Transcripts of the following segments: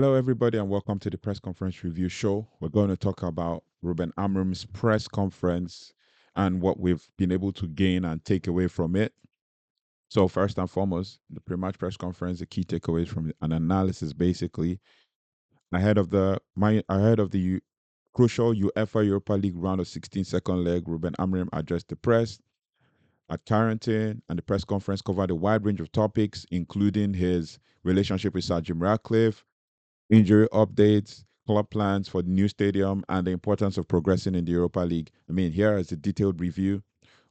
Hello, everybody, and welcome to the press conference review show. We're going to talk about Ruben Amorim's press conference and what we've been able to gain and take away from it. So, first and foremost, the pre-match press conference, the key takeaways from an analysis, basically ahead of the crucial UEFA Europa League round of 16 second leg. Ruben Amorim addressed the press at Carrington, and the press conference covered a wide range of topics, including his relationship with Sir Jim Ratcliffe, injury updates, club plans for the new stadium, and the importance of progressing in the Europa League. I mean, here is a detailed review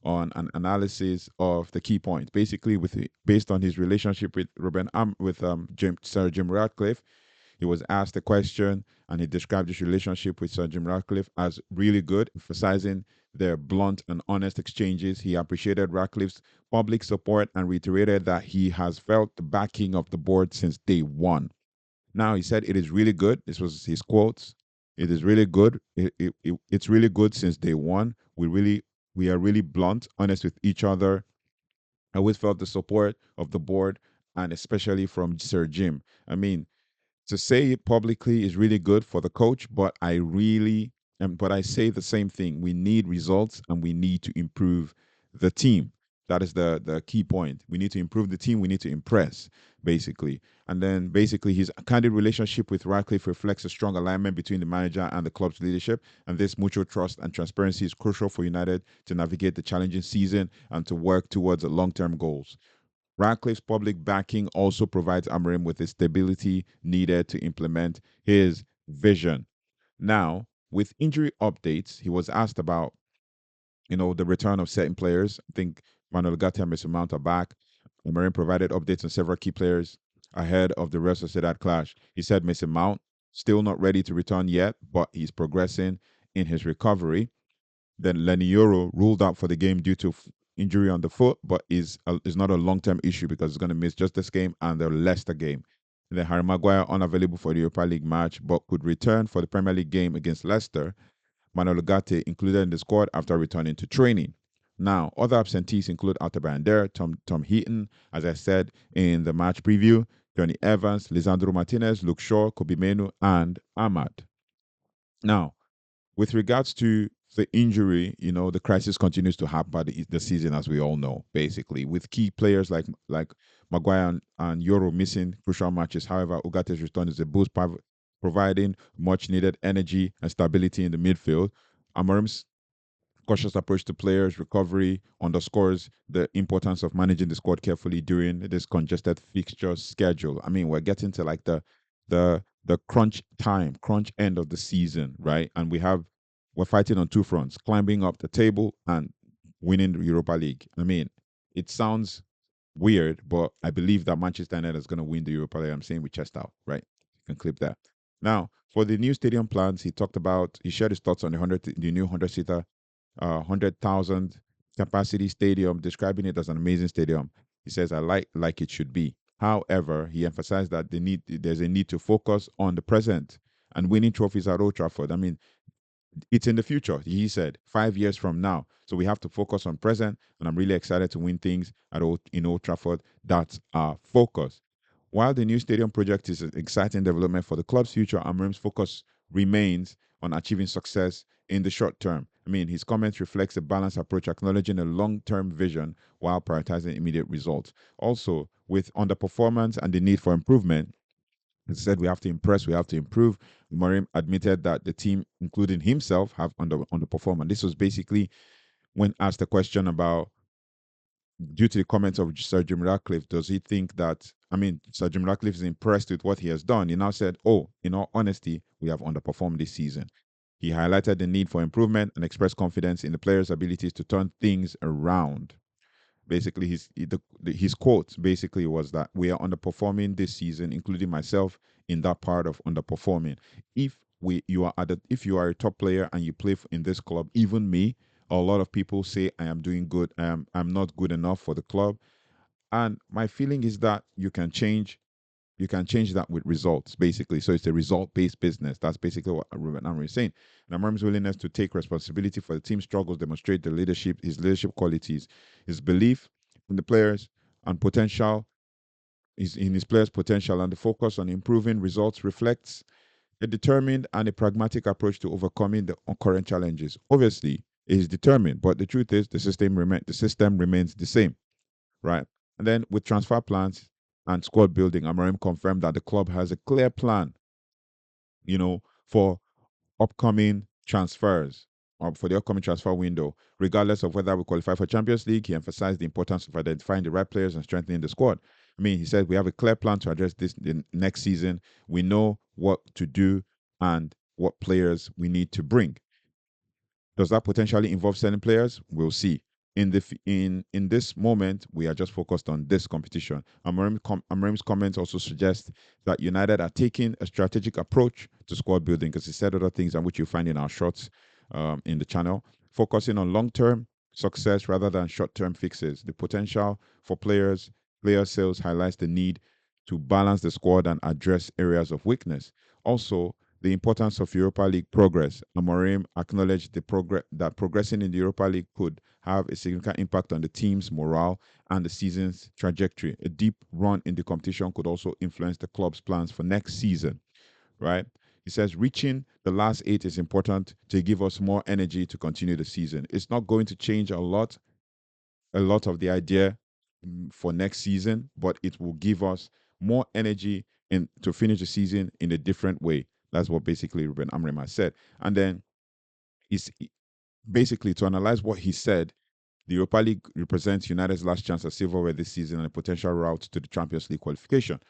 on an analysis of the key points. Basically, based on his relationship with Sir Jim Ratcliffe, he was asked a question and he described his relationship with Sir Jim Ratcliffe as really good, emphasizing their blunt and honest exchanges. He appreciated Ratcliffe's public support and reiterated that he has felt the backing of the board since day one. Now he said it is really good. This was his quotes. It is really good. It's really good since day one. We are really blunt, honest with each other. I always felt the support of the board and especially from Sir Jim. I mean, to say it publicly is really good for the coach, but I say the same thing. We need results and we need to improve the team. That is the key point. We need to improve the team. We need to impress, basically. And then basically his candid relationship with Radcliffe reflects a strong alignment between the manager and the club's leadership. And this mutual trust and transparency is crucial for United to navigate the challenging season and to work towards the long-term goals. Radcliffe's public backing also provides Amorim with the stability needed to implement his vision. Now, with injury updates, he was asked about, the return of certain players. I think Manuel Gatti and Mason Mount are back. Amorim provided updates on several key players ahead of the Real Sociedad clash. He said Mason Mount still not ready to return yet, but he's progressing in his recovery. Then Lenny Yoro ruled out for the game due to injury on the foot, but is not a long term issue because he's going to miss just this game and the Leicester game. And then Harry Maguire unavailable for the Europa League match, but could return for the Premier League game against Leicester. Manuel Ugarte included in the squad after returning to training. Now, other absentees include Altabander, Tom Heaton, as I said in the match preview, Johnny Evans, Lisandro Martinez, Luke Shaw, Kobe Menu, and Ahmad. Now, with regards to the injury, the crisis continues to happen by the season, as we all know, basically, with key players like Maguire and Euro missing crucial matches. However, Ugate's return is a boost, providing much needed energy and stability in the midfield. Amorim's cautious approach to players' recovery underscores the importance of managing the squad carefully during this congested fixture schedule. I mean, we're getting to like the crunch end of the season, right? And we're fighting on two fronts: climbing up the table and winning the Europa League. I mean, it sounds weird, but I believe that Manchester United is going to win the Europa League. I'm saying with chest out, right? You can clip that. Now, for the new stadium plans, he shared his thoughts on the new 100-seater 100,000 capacity stadium, describing it as an amazing stadium. He says, "I like it should be." However, he emphasized that there's a need to focus on the present and winning trophies at Old Trafford. I mean, it's in the future. He said 5 years from now, so we have to focus on present. And I'm really excited to win things in Old Trafford. That's our focus. While the new stadium project is an exciting development for the club's future, Amorim's focus remains on achieving success in the short term. I mean, his comments reflects a balanced approach, acknowledging a long-term vision while prioritizing immediate results. Also, with underperformance and the need for improvement, he said we have to impress, we have to improve. Amorim admitted that the team, including himself, have underperformed. And this was basically when asked a question about, due to the comments of Sir Jim Ratcliffe, does he think that, I mean, Sir Jim Ratcliffe is impressed with what he has done? He now said, oh, in all honesty, we have underperformed this season. He highlighted the need for improvement and expressed confidence in the players' abilities to turn things around. Basically, his quote basically was that we are underperforming this season, including myself in that part of underperforming. If you are a top player and you play in this club, even me, a lot of people say I am doing good. I'm not good enough for the club, and my feeling is that you can change that with results, basically. So it's a result-based business. That's basically what Ruben Amorim is saying. And Amorim's willingness to take responsibility for the team's struggles demonstrate his leadership qualities, his belief in the players, and potential in his players' potential, and the focus on improving results reflects a determined and a pragmatic approach to overcoming the current challenges. Obviously, he is determined, but the truth is the system remains the same, right? And then with transfer plans and squad building, Amorim confirmed that the club has a clear plan, for upcoming transfers or for the upcoming transfer window, regardless of whether we qualify for Champions League. He emphasized the importance of identifying the right players and strengthening the squad. I mean, he said we have a clear plan to address this in next season. We know what to do and what players we need to bring. Does that potentially involve selling players? We'll see. In this moment, we are just focused on this competition. Amorim's comments also suggest that United are taking a strategic approach to squad building, because he said other things, and which you find in our shorts in the channel, focusing on long-term success rather than short-term fixes. The potential for player sales highlights the need to balance the squad and address areas of weakness. Also, the importance of Europa League progress. Amorim acknowledged that progressing in the Europa League could have a significant impact on the team's morale and the season's trajectory. A deep run in the competition could also influence the club's plans for next season, right? He says reaching the last 8 is important to give us more energy to continue the season. It's not going to change a lot of the idea for next season, but it will give us more energy to finish the season in a different way. That's what basically Ruben Amorim has said. And then he's basically, to analyze what he said, the Europa League represents United's last chance at silverware this season and a potential route to the Champions League qualification.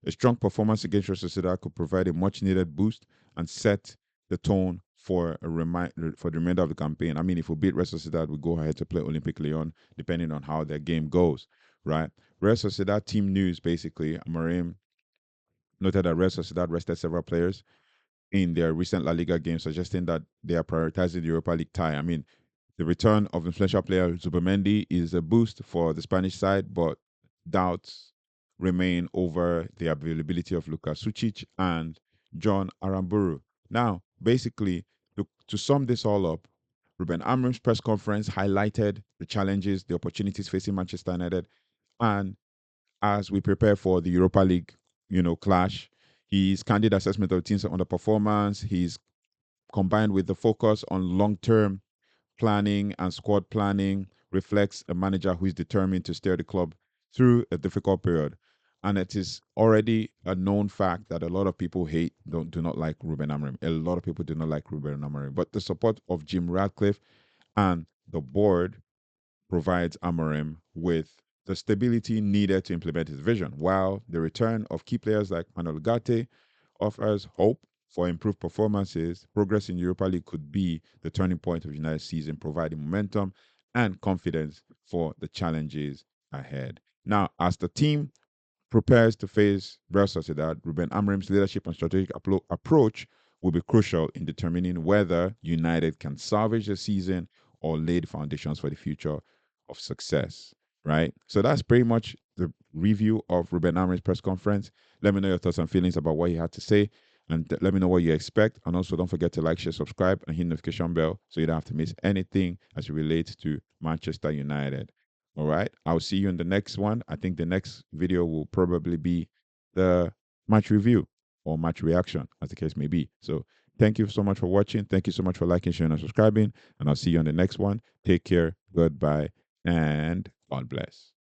A strong performance against Real Sociedad could provide a much-needed boost and set the tone for the remainder of the campaign. I mean, if we beat Real Sociedad, we go ahead to play Olympic Lyon, depending on how their game goes, right? Real Sociedad team news, basically, Amorim noted that Real Sociedad rested several players in their recent La Liga games, suggesting that they are prioritizing the Europa League tie. I mean, the return of influential player Zubimendi is a boost for the Spanish side, but doubts remain over the availability of Luka Sucic and John Aramburu. Now, basically, to sum this all up, Ruben Amorim's press conference highlighted the challenges, the opportunities facing Manchester United, and as we prepare for the Europa League, clash, his candid assessment of the team's underperformance, he's combined with the focus on long-term planning and squad planning, reflects a manager who is determined to steer the club through a difficult period. And it is already a known fact that a lot of people do not like Ruben Amorim. A lot of people do not like Ruben Amorim. But the support of Jim Radcliffe and the board provides Amorim with the stability needed to implement his vision, while the return of key players like Manuel Gatti offers hope for improved performances. Progress in Europa League could be the turning point of United's season, providing momentum and confidence for the challenges ahead. Now, as the team prepares to face Real Sociedad, Ruben Amorim's leadership and strategic approach will be crucial in determining whether United can salvage the season or lay the foundations for the future of success, right? So that's pretty much the review of Ruben Amorim's press conference. Let me know your thoughts and feelings about what he had to say, and let me know what you expect. And also, don't forget to like, share, subscribe, and hit the notification bell so you don't have to miss anything as it relates to Manchester United. All right. I'll see you in the next one. I think the next video will probably be the match review or match reaction, as the case may be. So thank you so much for watching. Thank you so much for liking, sharing, and subscribing. And I'll see you on the next one. Take care. Goodbye. And God bless.